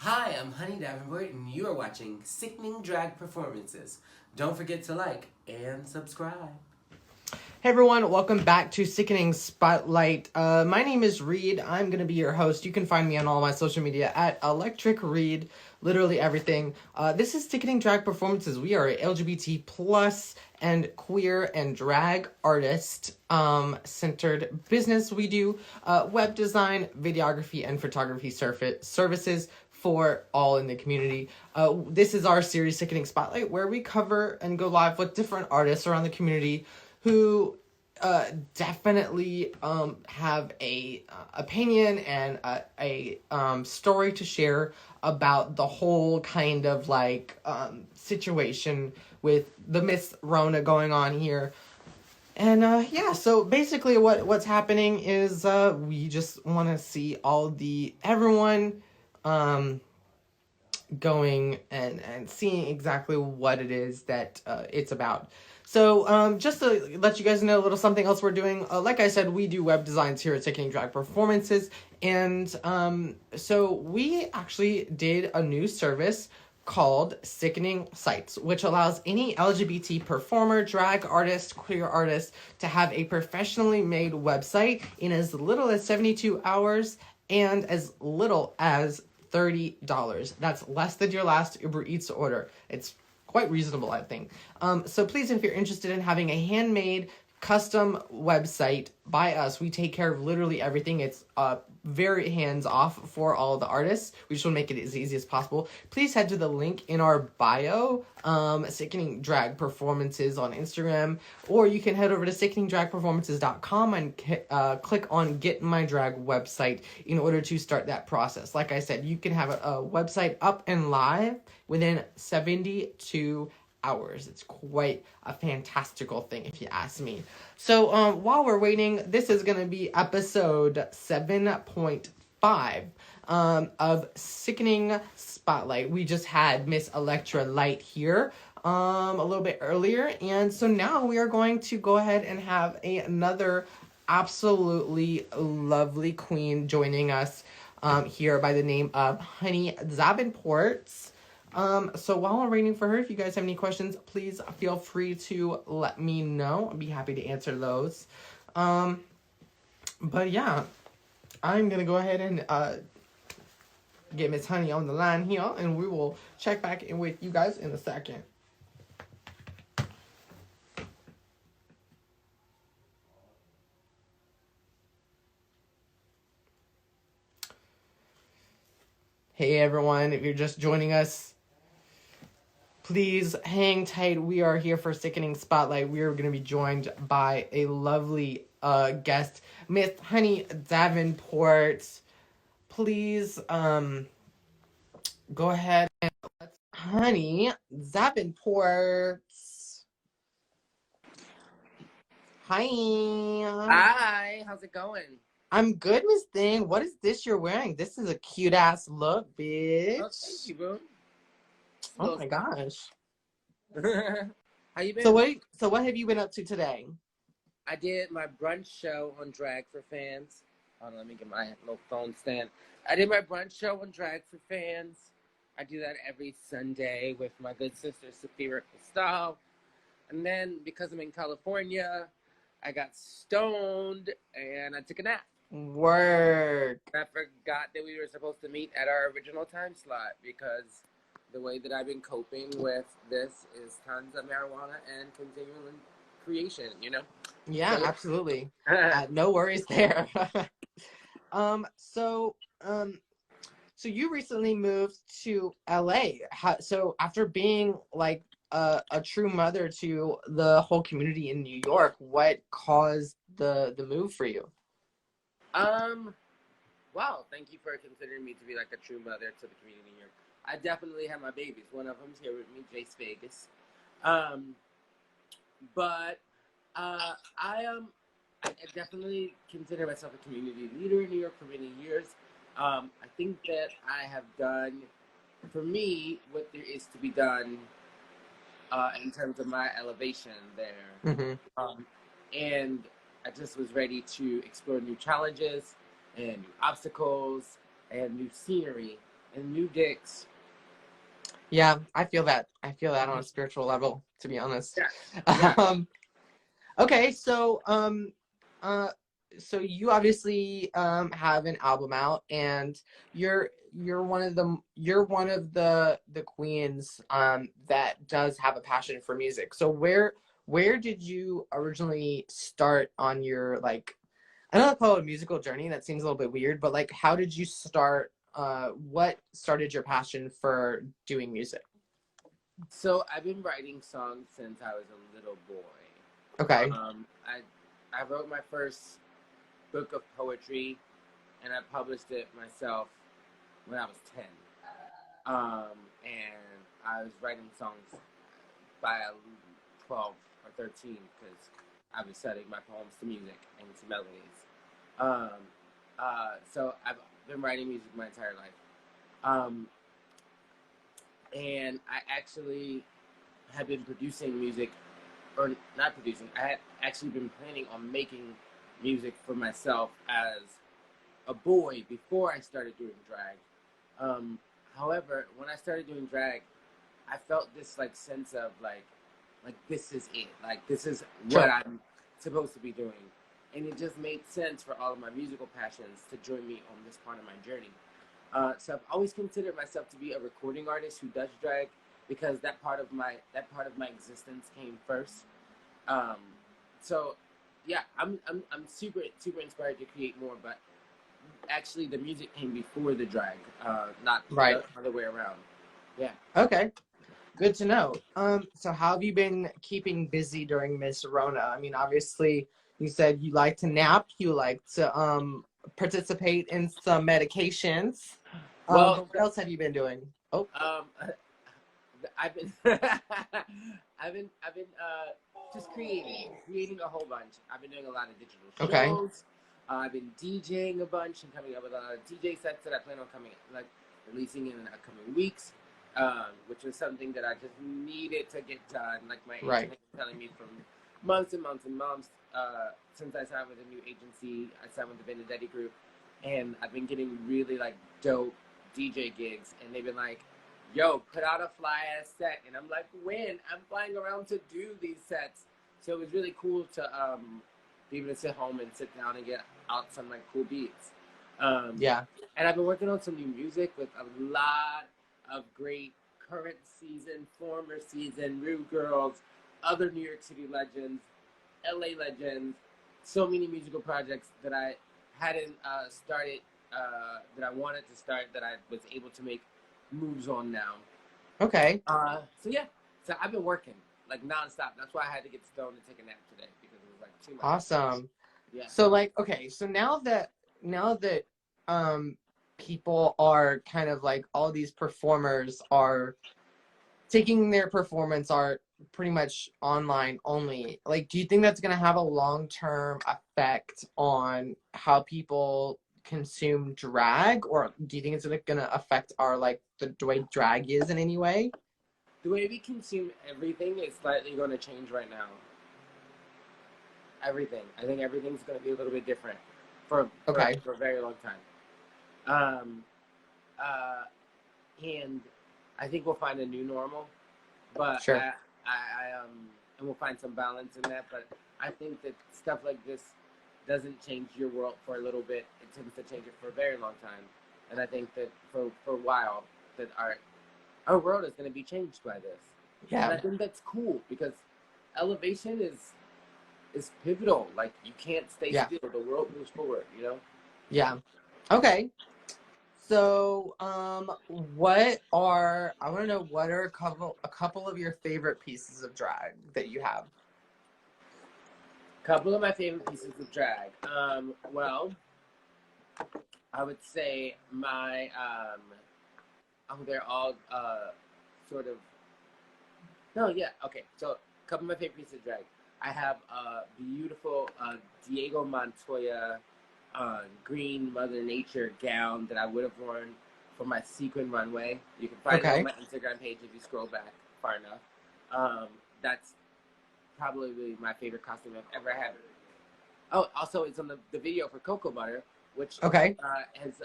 Hi, I'm Honey Davenport, and you are watching Sickening Drag Performances. Don't forget to like and subscribe. Hey everyone, welcome back to Sickening Spotlight. My name is Reid. I'm going to be your host. You can find me on all my social media at Electric Reid, literally everything. This is Sickening Drag Performances. We are a LGBT plus and queer and drag artist centered business. We do web design, videography, and photography services for all in the community. This is our series Sickening Spotlight, where we cover and go live with different artists around the community who definitely have a opinion and a story to share about the whole kind of like situation with the Miss Rona going on here. And yeah, so basically what's happening is we just want to see everyone going and seeing exactly what it is that it's about. So just to let you guys know a little something else we're doing, like I said, we do web designs here at Sickening Drag Performances, and so we actually did a new service called Sickening Sites, which allows any LGBT performer, drag artist, queer artist to have a professionally made website in as little as 72 hours and as little as $30. That's less than your last Uber Eats order. It's quite reasonable, I think. So please, if you're interested in having a handmade custom website by us, we take care of literally everything. It's very hands-off for all the artists. We just want to make it as easy as possible. Please head to the link in our bio, Sickening Drag Performances on Instagram, or you can head over to sickeningdragperformances.com and click on Get My Drag Website in order to start that process. Like I said, you can have a website up and live within 72 hours. It's quite a fantastical thing, if you ask me. So while we're waiting, this is going to be episode 7.5 of Sickening Spotlight. We just had Miss Electra Light here a little bit earlier, and so now we are going to go ahead and have another absolutely lovely queen joining us here by the name of Honey Davenport. So while we're waiting for her, if you guys have any questions, please feel free to let me know. I'd be happy to answer those. But yeah, I'm gonna go ahead and get Miss Honey on the line here, and we will check back in with you guys in a second. Hey everyone, if you're just joining us, please hang tight. We are here for Sickening Spotlight. We are going to be joined by a lovely guest, Miss Honey Davenport. Please go ahead and let's Honey Davenport. Hi. Hi, how's it going? I'm good, Miss Thing. What is this you're wearing? This is a cute ass look, bitch. Oh, thank you, boo. Oh my gosh. How you been? So what have you been up to today? I did my brunch show on Drag for Fans. Hold on, let me get my little phone stand. I did my brunch show on Drag for Fans. I do that every Sunday with my good sister, Sophia Cristal. And then, because I'm in California, I got stoned and I took a nap. Work. I forgot that we were supposed to meet at our original time slot because the way that I've been coping with this is tons of marijuana and continuing creation, you know? Yeah, absolutely. No worries there. So you recently moved to LA. So after being like a true mother to the whole community in New York, what caused the move for you? Wow, thank you for considering me to be like a true mother to the community here. I definitely have my babies. One of them's here with me, Jace Vegas. But I definitely consider myself a community leader in New York for many years. I think that I have done, for me, what there is to be done in terms of my elevation there. Mm-hmm. And I just was ready to explore new challenges and new obstacles and new scenery. and new dicks. Yeah, I feel that. I feel that on a spiritual level, to be honest. Yeah. Yeah. Okay, uh, so you obviously have an album out, and you're one of the queens that does have a passion for music. So where did you originally start on your, like, I don't know, call it a musical journey? That seems a little bit weird, but like, how did you start? What started your passion for doing music? So I've been writing songs since I was a little boy. Okay. I wrote my first book of poetry, and I published it myself when I was 10. And I was writing songs by 12 or 13 because I was setting my poems to music and to melodies. So I've been writing music my entire life. And I actually have been producing music, or not producing, I had actually been planning on making music for myself as a boy before I started doing drag. However, when I started doing drag, I felt this like sense of like this is it, like this is what I'm supposed to be doing, and it just made sense for all of my musical passions to join me on this part of my journey. So I've always considered myself to be a recording artist who does drag because that part of my existence came first. Um, so yeah, I'm super inspired to create more, but actually the music came before the drag, not Right. the other way around. Yeah. Okay. Good to know. So how have you been keeping busy during Miss Rona? I mean, obviously, you said you like to nap, you like to participate in some medications. Well, But what else have you been doing? Oh, I've been just creating a whole bunch. I've been doing a lot of digital okay. shows. I've been DJing a bunch and coming up with a lot of DJ sets that I plan on releasing in the upcoming weeks, which was something that I just needed to get done. Like my agent has been telling me for months and months and months since I signed with a new agency. I signed with the Benedetti Group, and I've been getting really like dope DJ gigs, and they've been like, yo, put out a fly ass set. And I'm like, when? I'm flying around to do these sets. So it was really cool to be able to sit home and sit down and get out some like cool beats. Yeah. And I've been working on some new music with a lot of great current season, former season, rugirls, other New York City legends, LA legends, so many musical projects that I hadn't started, that I wanted to start, that I was able to make moves on now. Okay. So yeah, so I've been working like nonstop. That's why I had to get stoned and take a nap today because it was like too much. Awesome. Yeah. So like, okay, so now that people are kind of like, all these performers are taking their performance art pretty much online only, like, do you think that's going to have a long-term effect on how people consume drag, or do you think it's going to affect our, like, the way drag is in any way? The way we consume everything is slightly going to change right now. Everything. I think everything's going to be a little bit different for a very long time. And I think we'll find a new normal, but sure. and we'll find some balance in that. But I think that stuff like this doesn't change your world for a little bit. It tends to change it for a very long time. And I think that for a while that our world is going to be changed by this. Yeah. And I think that's cool because elevation is pivotal. Like, you can't stay still. The world moves forward, you know? Yeah. Okay. So, I want to know, what are a couple of your favorite pieces of drag that you have? A couple of my favorite pieces of drag. Well, I would say my, they're all sort of, no, yeah, okay. So, a couple of my favorite pieces of drag. I have a beautiful Diego Montoya green Mother Nature gown that I would have worn for my sequin runway. You can find it on my Instagram page if you scroll back far enough. That's probably my favorite costume I've ever had. Oh, also it's on the video for Cocoa Butter, which has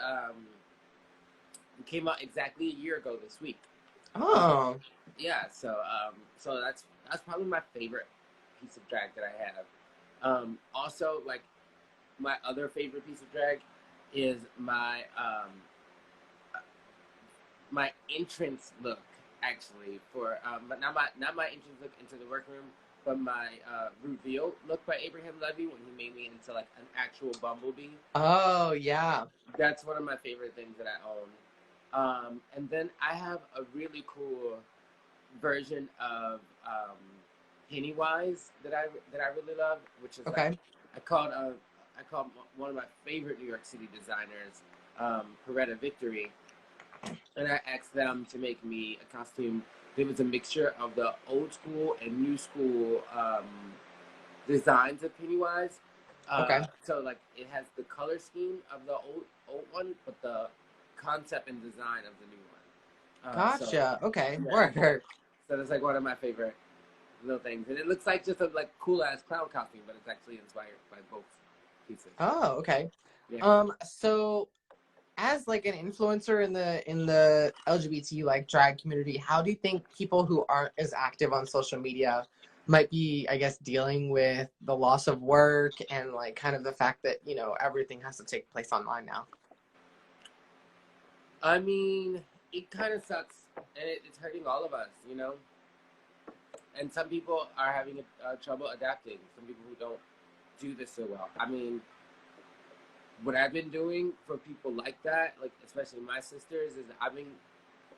It came out exactly a year ago this week. Oh. Yeah, so that's probably my favorite piece of drag that I have. Also, like my other favorite piece of drag is my entrance look, actually, for but not my entrance look into the workroom, but my reveal look by Abraham Levy when he made me into like an actual bumblebee. Oh, yeah. That's one of my favorite things that I own. And then I have a really cool version of Pennywise that I really love, which is like Okay. I called one of my favorite New York City designers, Peretta Victory, and I asked them to make me a costume. It was a mixture of the old school and new school designs of Pennywise. Okay. So like it has the color scheme of the old one, but the concept and design of the new one. Gotcha. Okay. Yeah, Work. so that's like one of my favorite little things, and it looks like just a like cool ass clown costume, but it's actually inspired by both pieces. Oh, okay. Yeah. So as like an influencer in the LGBT like drag community, how do you think people who aren't as active on social media might be, I guess, dealing with the loss of work and like kind of the fact that, you know, everything has to take place online now? I mean, it kind of sucks, and it's hurting all of us, you know. And some people are having trouble adapting. Some people who don't do this so well. I mean, what I've been doing for people like that, like especially my sisters, is I've been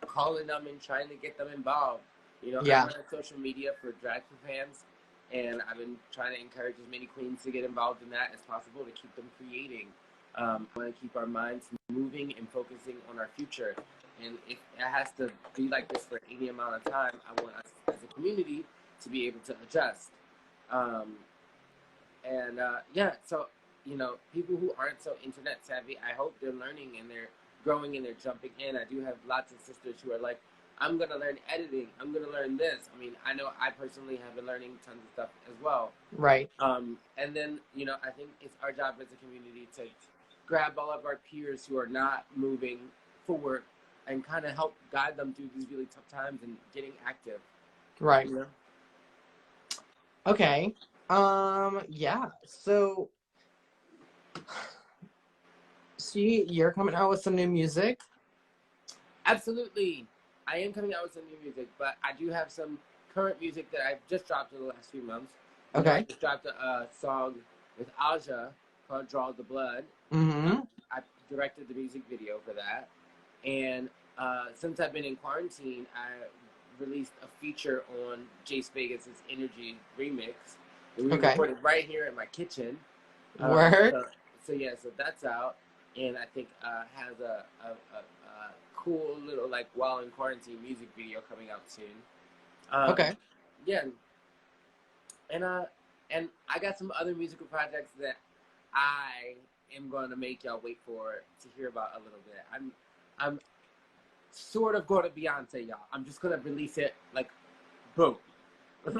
calling them and trying to get them involved. You know, I Yeah. run a social media for drag for fans, and I've been trying to encourage as many queens to get involved in that as possible to keep them creating. I want to keep our minds moving and focusing on our future. And if it has to be like this for any amount of time, I want us as a community to be able to adjust. Um, yeah, so you know, people who aren't so internet savvy, I hope they're learning and they're growing and they're jumping in. I do have lots of sisters who are like, I'm gonna learn editing. I'm gonna learn this. I mean, I know I personally have been learning tons of stuff as well. Right. And then you know, I think it's our job as a community to grab all of our peers who are not moving forward and kind of help guide them through these really tough times and getting active. Right. You know. Okay. Yeah. So see, you're coming out with some new music. Absolutely. I am coming out with some new music, but I do have some current music that I've just dropped in the last few months. You know, I Okay. just dropped a song with Aja called Draw the Blood. Mm-hmm. I directed the music video for that. And since I've been in quarantine, I released a feature on Jace Vegas' Energy remix. And we Okay. recorded right here in my kitchen. Word. So that's out. And I think has a cool little like while in quarantine music video coming out soon. Okay. Yeah, and I got some other musical projects that I am going to make y'all wait for to hear about a little bit. I'm sort of going to Beyonce, y'all. I'm just going to release it like boom. I'm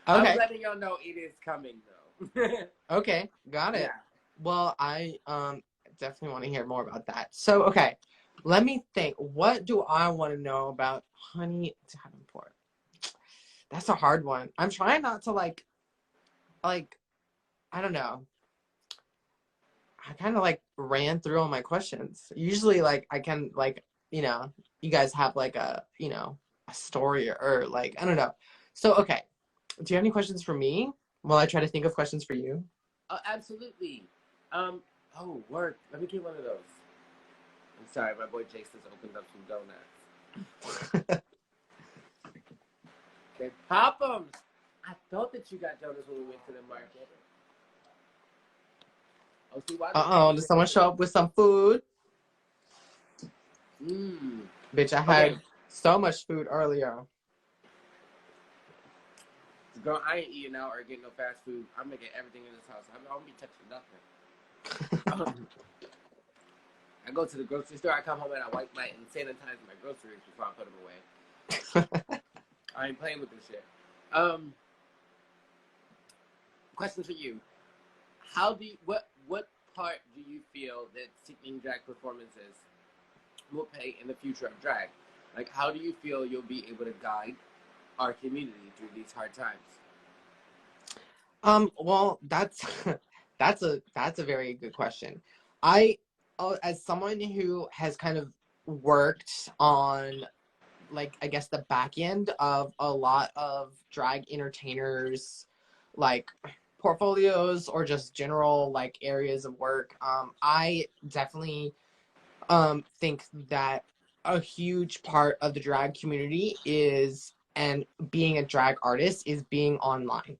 Okay. letting y'all know it is coming though. Okay. Got it. Yeah. Well, I definitely want to hear more about that. So, okay, let me think. What do I want to know about Honey Davenport? That's a hard one. I'm trying not to like I don't know. I kind of like ran through all my questions. Usually, like I can like you know you guys have like a you know a story or like I don't know. So, okay, do you have any questions for me while I try to think of questions for you? Oh, absolutely. Oh, work. Let me get one of those. I'm sorry, my boy Jace has opened up some donuts. Okay, pop them. I thought that you got donuts when we went to the market. Oh, see, why? Did someone show up with some food? Mmm. Bitch, I Okay. had so much food earlier. Girl, I ain't eating out or getting no fast food. I'm making everything in this house. I don't be touching nothing. I go to the grocery store. I come home and I wipe my and sanitize my groceries before I put them away. I ain't playing with this shit. Question for you: what part do you feel that Sickening Drag Performances will pay in the future of drag. Like, how do you feel you'll be able to guide our community through these hard times? Well, that's that's a very good question. I, as someone who has kind of worked on, like, I guess the back end of a lot of drag entertainers, like, portfolios or just general, like, areas of work, I definitely think that a huge part of the drag community is, and being a drag artist is being online.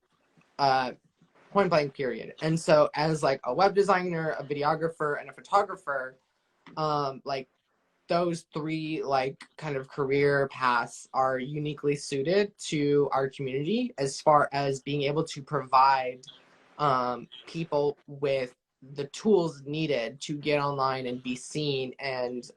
Point blank, period. And so as like a web designer, a videographer, and a photographer, like, those three, like, kind of career paths are uniquely suited to our community as far as being able to provide people with the tools needed to get online and be seen. And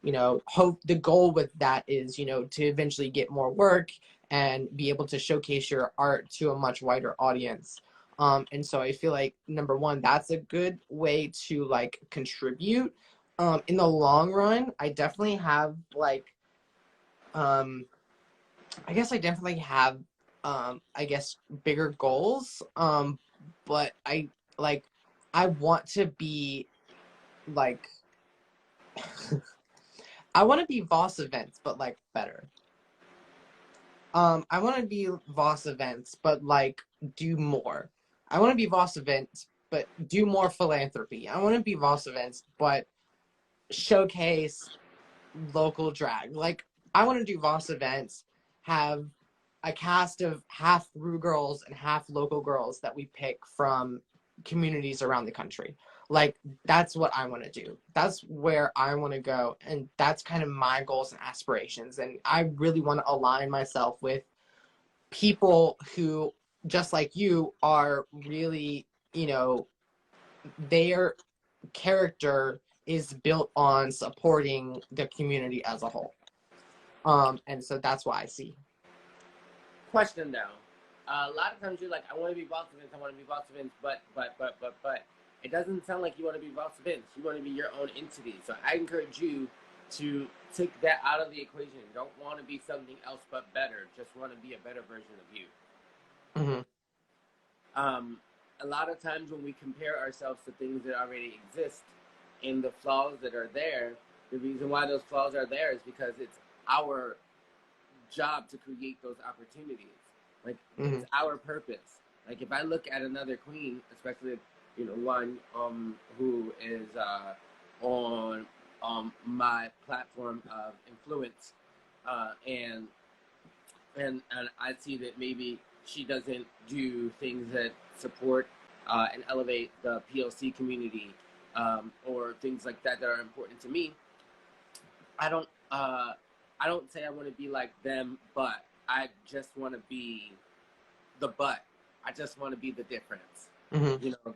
you know, hope the goal with that is, you know, to eventually get more work and be able to showcase your art to a much wider audience. And so I feel like, number one, that's a good way to, like, contribute. In the long run, I definitely have, like, I guess I definitely have, I guess, bigger goals. But I, like, I want to be, like, I want to be Voss Events, but, like, better. I want to be Voss Events, but, like, do more. I want to be Voss Events, but do more philanthropy. I want to be Voss Events, but showcase local drag. Like, I want to do Voss Events, have a cast of half Rue girls and half local girls that we pick from communities around the country. Like, that's what I want to do. That's where I want to go. And that's kind of my goals and aspirations. And I really want to align myself with people who, just like you, are really, you know, their character is built on supporting the community as a whole. And so that's what I see. Question though. A lot of times you're like, I want to be Voss Events, I want to be Voss Events, but it doesn't sound like you want to be Voss Events. You want to be your own entity. So I encourage you to take that out of the equation. You don't want to be something else but better. Just want to be a better version of you. Mm-hmm. A lot of times when we compare ourselves to things that already exist and the flaws that are there, the reason why those flaws are there is because it's our job to create those opportunities. Like, it's our purpose. Like, if I look at another queen, especially, you know, one who is on my platform of influence, and I see that maybe she doesn't do things that support and elevate the PLC community, or things like that that are important to me. I don't say I want to be like them, but I just want to be the but. I just want to be the difference. Mm-hmm. You know,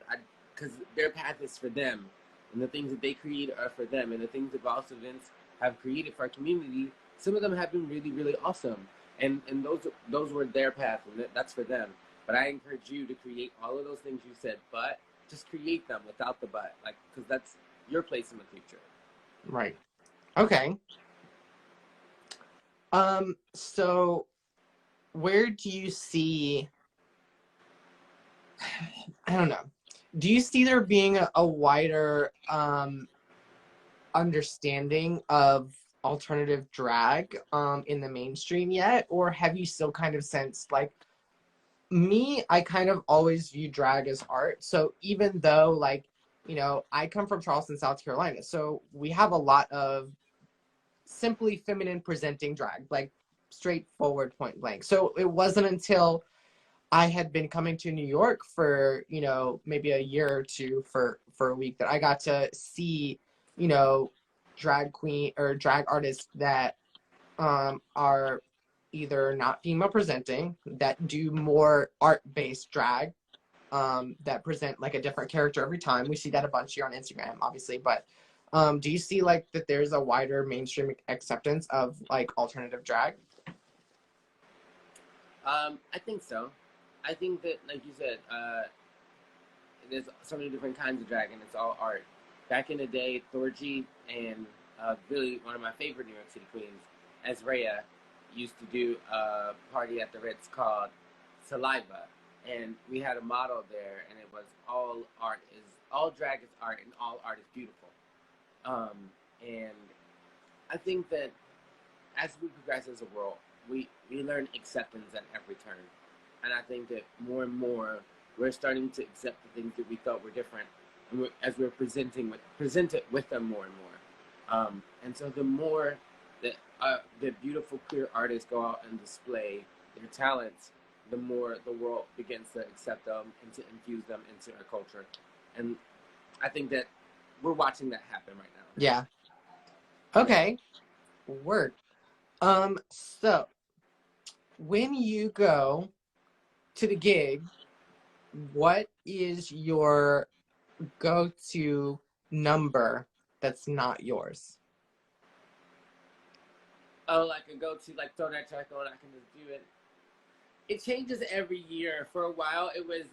because their path is for them, and the things that they create are for them, and the things that Voss Events have created for our community, some of them have been really, really awesome, and those were their path, and that's for them. But I encourage you to create all of those things you said, but just create them without the but, like, because that's your place in the future. Right. Okay. So where do you see, I don't know, do you see there being a wider understanding of alternative drag in the mainstream yet? Or have you still kind of sensed, like, me, I kind of always view drag as art. So even though, like, you know, I come from Charleston, South Carolina, so we have a lot of simply feminine presenting drag, like, straightforward, point blank. So it wasn't until I had been coming to New York for, you know, maybe a year or two for a week that I got to see, you know, drag queen or drag artists that are either not female presenting, that do more art-based drag, that present, like, a different character every time. We see that a bunch here on Instagram, obviously. But do you see, like, that there's a wider mainstream acceptance of, like, alternative drag? I think so. I think that, like you said, there's so many different kinds of drag, and it's all art. Back in the day, Thorgy and really one of my favorite New York City queens, Azrea, used to do a party at the Ritz called Saliva, and we had a motto there, and it was all drag is art, and all art is beautiful. And I think that as we progress as a world, we learn acceptance at every turn, and I think that more and more we're starting to accept the things that we thought were different, and as we're presented with them more and more. And so the more that the beautiful queer artists go out and display their talents, the more the world begins to accept them and to infuse them into our culture. And I think that we're watching that happen right now. Yeah. Okay. Word. So when you go to the gig, what is your go-to number that's not yours? Oh, like a go-to, like throw that track on, I can just do it. It changes every year. For a while, it was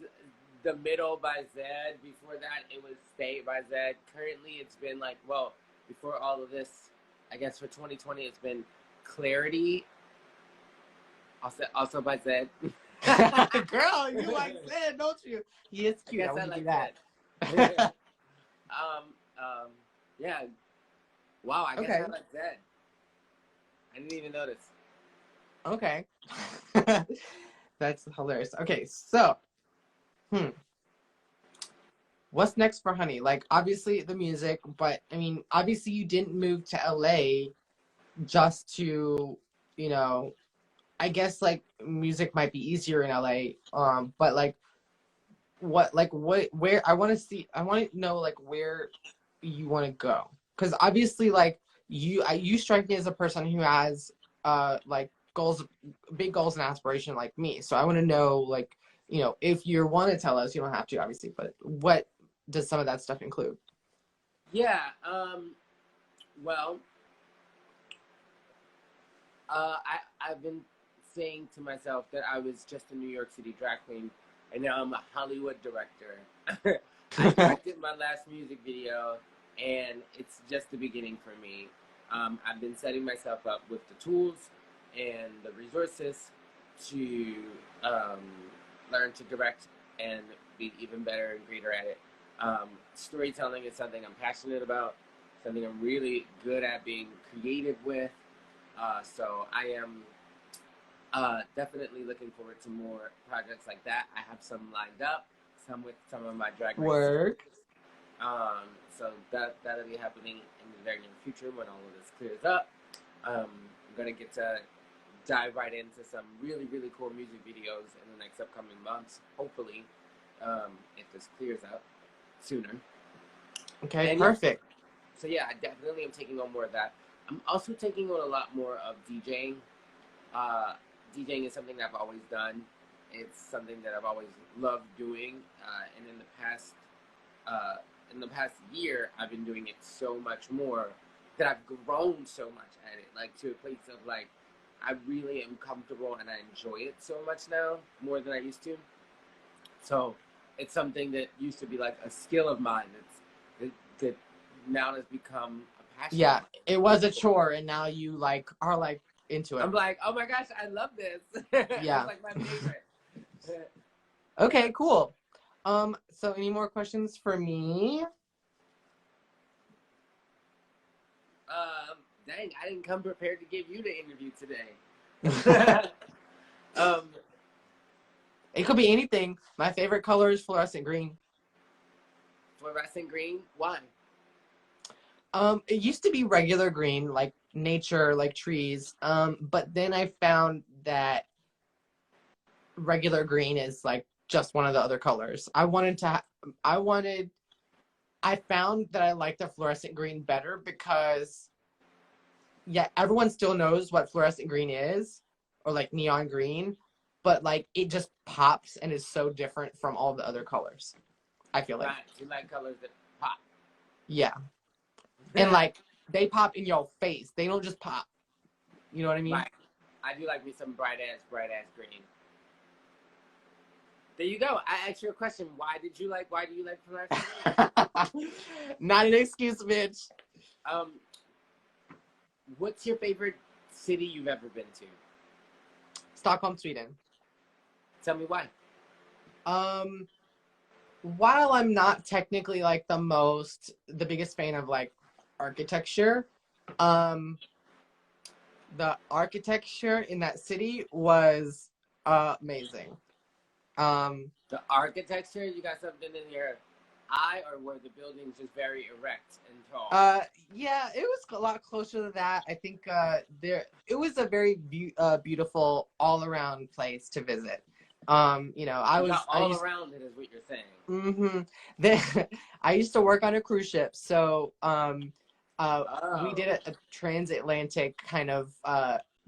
The Middle by Zed. Before that, it was Stay by Zed. Currently, it's been like, well, before all of this, I guess for 2020, it's been Clarity, also by Zed. Girl, you like Zed, don't you? He is cute. I want to do that. Yeah. Wow, I guess Okay. I like Zed. I didn't even notice. Okay. That's hilarious. Okay, so, what's next for Honey? Like, obviously the music, but I mean, obviously you didn't move to LA just to, you know, I guess like music might be easier in LA. But like, where I want to know like where you want to go, because obviously like you strike me as a person who has like goals, big goals and aspiration like me. So I want to know, like, you know, if you want to tell us, you don't have to obviously, but what does some of that stuff include? Yeah. Well, I've been saying to myself that I was just a New York City drag queen, and now I'm a Hollywood director. I directed my last music video, and it's just the beginning for me. I've been setting myself up with the tools and the resources to learn to direct and be even better and greater at it. Storytelling is something I'm passionate about, something I'm really good at being creative with. So I am definitely looking forward to more projects like that. I have some lined up, some with some of my drag race. Work. So that'll be happening in the very near future when all of this clears up. I'm gonna get to dive right into some really, really cool music videos in the next upcoming months, hopefully, if this clears up sooner. Okay, And perfect. so yeah, I definitely am taking on more of that. I'm also taking on a lot more of DJing. DJing is something that I've always done. It's something that I've always loved doing, and in the past year, I've been doing it so much more that I've grown so much at it, like to a place of like I really am comfortable and I enjoy it so much now, more than I used to. So it's something that used to be like a skill of mine that now has become a passion. Yeah, it was a chore, and now you like are like into it. I'm like, oh my gosh, I love this. Yeah. It's like my favorite. Okay, cool. So any more questions for me? Dang, I didn't come prepared to give you the interview today. It could be anything. My favorite color is fluorescent green. Fluorescent green? Why? It used to be regular green, like nature, like trees. But then I found that regular green is like just one of the other colors. I found that I liked the fluorescent green better because, yeah, everyone still knows what fluorescent green is, or like neon green, but like it just pops and is so different from all the other colors. I feel like. Right. You like colors that pop. Yeah. And like they pop in your face. They don't just pop. You know what I mean? Right. I do like me some bright ass green. There you go. I asked you a question. Why do you like fluorescent green? Not an excuse, bitch. What's your favorite city you've ever been to? Stockholm, Sweden. Tell me why. While I'm not technically like the biggest fan of like architecture, the architecture in that city was amazing. The architecture, you got something in your eye, or were the buildings just very erect and tall? Yeah, it was a lot closer to that. I think it was a very beautiful all around place to visit. You know, around it is what you're saying. Mm-hmm. I used to work on a cruise ship, so we did a transatlantic kind of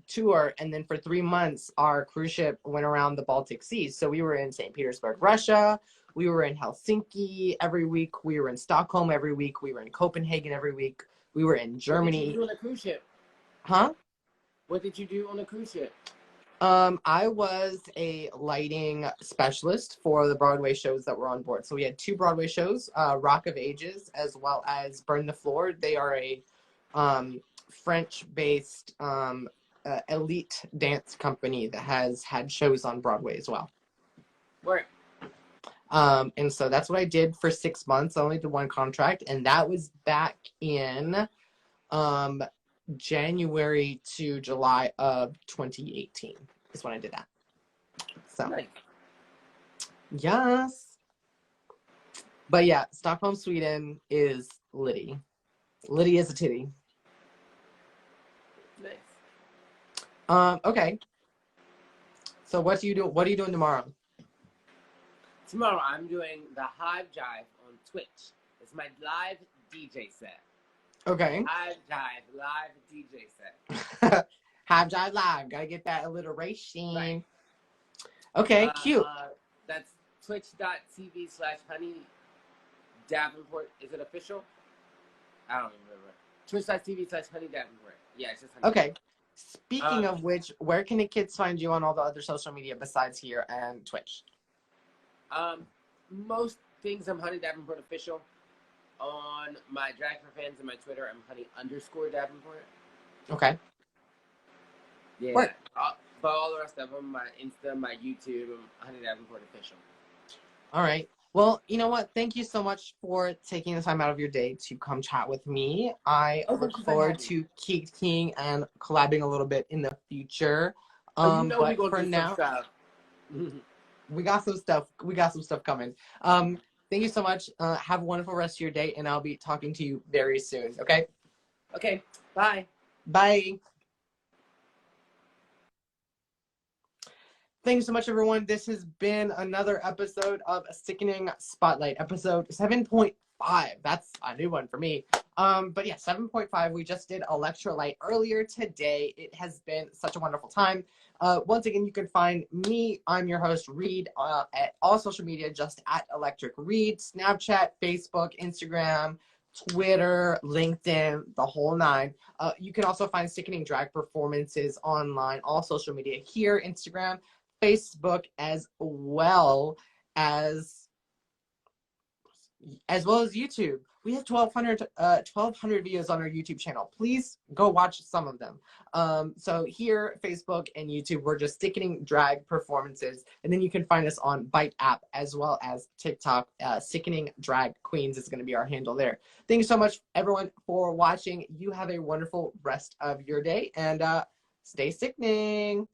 tour, and then for 3 months, our cruise ship went around the Baltic Sea. So we were in St. Petersburg, Russia. We were in Helsinki every week. We were in Stockholm every week. We were in Copenhagen every week. We were in Germany. What did you do on a cruise ship? Huh? What did you do on a cruise ship? I was a lighting specialist for the Broadway shows that were on board. So we had 2 Broadway shows, Rock of Ages, as well as Burn the Floor. They are a French-based elite dance company that has had shows on Broadway as well. Where? And so that's what I did for 6 months. I only did 1 contract, and that was back in January to July of 2018 is when I did that. So, nice. Yes. But yeah, Stockholm, Sweden is Liddy. Liddy is a titty. Nice. Okay. So what are you doing tomorrow? Tomorrow I'm doing the Hive Jive on Twitch. It's my live DJ set. Okay. Hive Jive live DJ set. Hive Jive live. Gotta get that alliteration. Right. Okay, cute. That's twitch.tv/Honey Davenport. Is it official? I don't even remember. Twitch.tv/Honey Davenport. Yeah, it's just Honey. Okay. Speaking of which, where can the kids find you on all the other social media besides here and Twitch? Most things I'm Honey Davenport official. On my Drag for Fans and my Twitter, I'm Honey_Davenport. Okay. Yeah. What? But all the rest of them, my Insta, my YouTube, I'm Honey Davenport official. All right. Well, you know what? Thank you so much for taking the time out of your day to come chat with me. I look forward to kicking and collabing a little bit in the future. But for now, we got some stuff. We got some stuff coming. Thank you so much. Have a wonderful rest of your day, and I'll be talking to you very soon. Okay? Okay. Bye. Bye. Thank you so much, everyone. This has been another episode of Sickening Spotlight, episode 7.5. That's a new one for me. But yeah, 7.5. We just did Electrolyte earlier today. It has been such a wonderful time. Once again, you can find me. I'm your host, Reid, at all social media, just at Electric Reid, Snapchat, Facebook, Instagram, Twitter, LinkedIn, the whole 9. You can also find Sickening Drag Performances online, all social media here, Instagram, Facebook, as well as YouTube. We have 1,200 videos on our YouTube channel. Please go watch some of them. So here, Facebook and YouTube, we're just Sickening Drag Performances. And then you can find us on Byte app as well as TikTok. Sickening Drag Queens is going to be our handle there. Thank you so much, everyone, for watching. You have a wonderful rest of your day, and stay sickening.